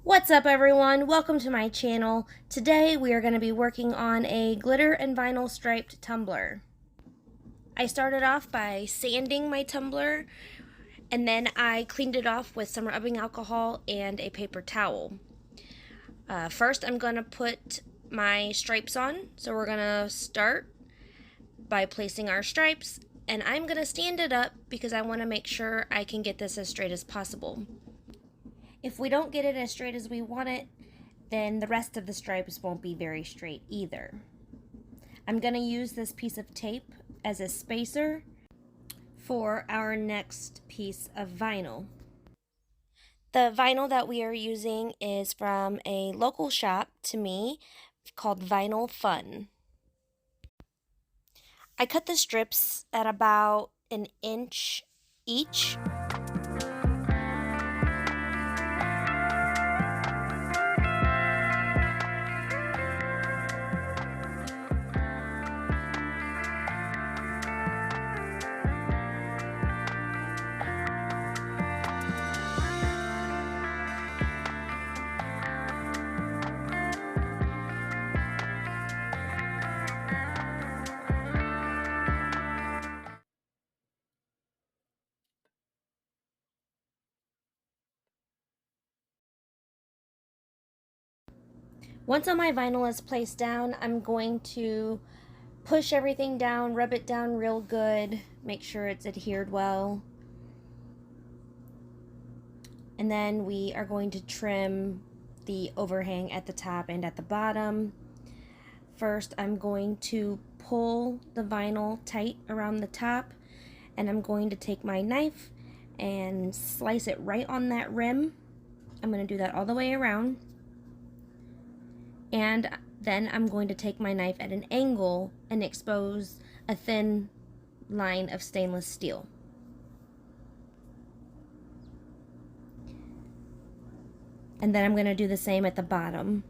What's up everyone? Welcome to my channel. Today we are going to be working on a glitter and vinyl striped tumbler. I started off by sanding my tumbler and then I cleaned it off with some rubbing alcohol and a paper towel. First I'm going to put my stripes on. So we're going to start by placing our stripes, and I'm going to stand it up because I want to make sure I can get this as straight as possible. If we don't get it as straight as we want it, then the rest of the stripes won't be very straight either. I'm going to use this piece of tape as a spacer for our next piece of vinyl. The vinyl that we are using is from a local shop to me called Vinyl Fun. I cut the strips at about an inch each. Once all my vinyl is placed down, I'm going to push everything down, rub it down real good, make sure it's adhered well. And then we are going to trim the overhang at the top and at the bottom. First, I'm going to pull the vinyl tight around the top, and I'm going to take my knife and slice it right on that rim. I'm going to do that all the way around. And then I'm going to take my knife at an angle and expose a thin line of stainless steel. And then I'm going to do the same at the bottom.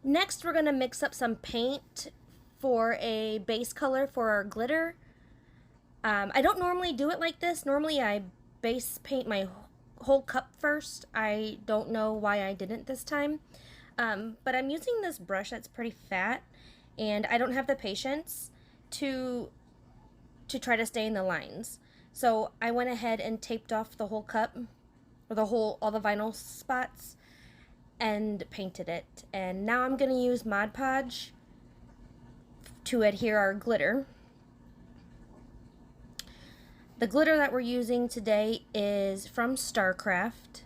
Next, we're going to mix up some paint for a base color for our glitter. I don't normally do it like this. Normally I base paint my whole cup first. I don't know why I didn't this time. But I'm using this brush that's pretty fat, and I don't have the patience to try to stain the lines. So I went ahead and taped off the whole cup, or all the vinyl spots, and painted it. And now I'm going to use Mod Podge to adhere our glitter. The glitter that we're using today is from StarCraft.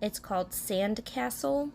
It's called Sandcastle.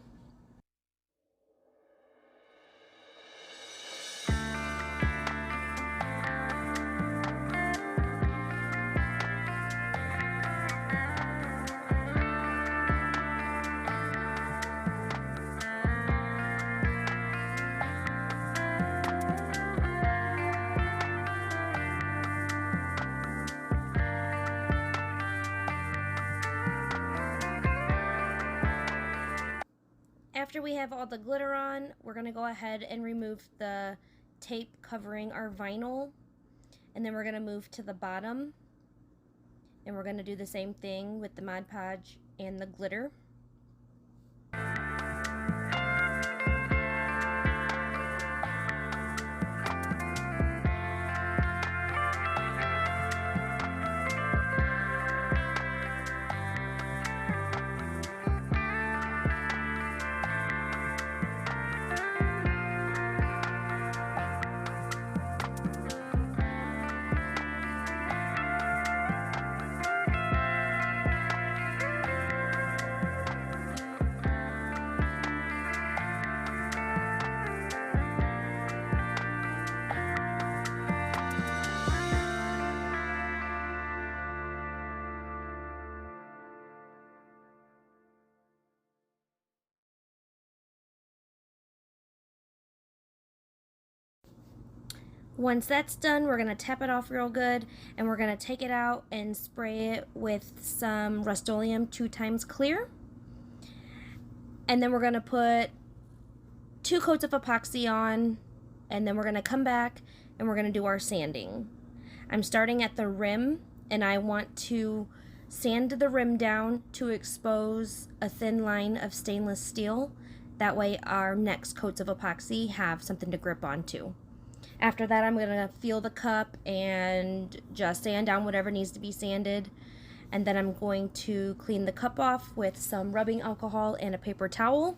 After we have all the glitter on, we're going to go ahead and remove the tape covering our vinyl, and then we're going to move to the bottom, and we're going to do the same thing with the Mod Podge and the glitter. Once that's done, we're going to tap it off real good, and we're going to take it out and spray it with some Rust-Oleum 2x clear. And then we're going to put 2 coats of epoxy on, and then we're going to come back and we're going to do our sanding. I'm starting at the rim, and I want to sand the rim down to expose a thin line of stainless steel. That way our next coats of epoxy have something to grip onto. After that, I'm going to feel the cup and just sand down whatever needs to be sanded. And then I'm going to clean the cup off with some rubbing alcohol and a paper towel.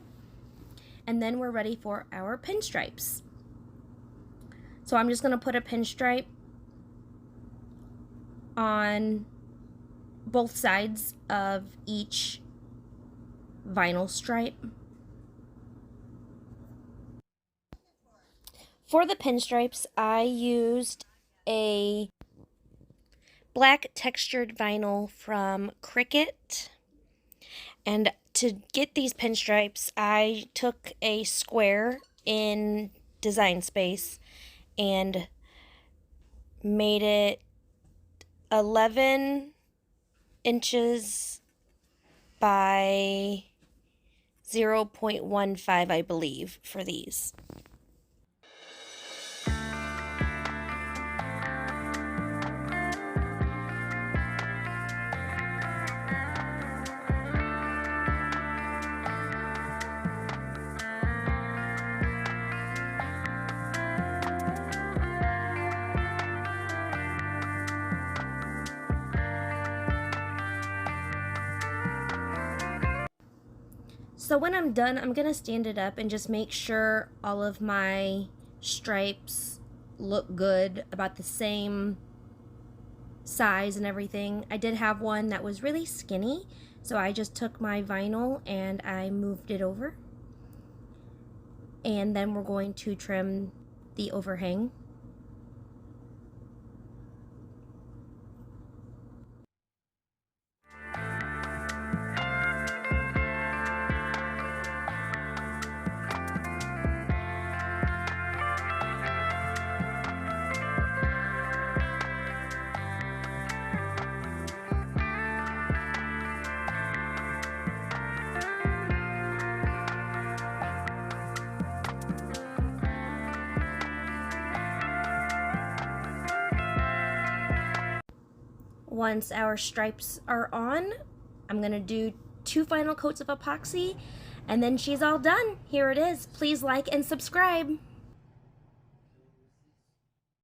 And then we're ready for our pinstripes. So I'm just going to put a pinstripe on both sides of each vinyl stripe. For the pinstripes, I used a black textured vinyl from Cricut. And to get these pinstripes, I took a square in Design Space and made it 11 inches by 0.15, I believe, for these. So when I'm done, I'm going to stand it up and just make sure all of my stripes look good, about the same size and everything. I did have one that was really skinny, so I just took my vinyl and I moved it over. And then we're going to trim the overhang. Once our stripes are on, I'm going to do 2 final coats of epoxy, and then she's all done. Here it is. Please like and subscribe.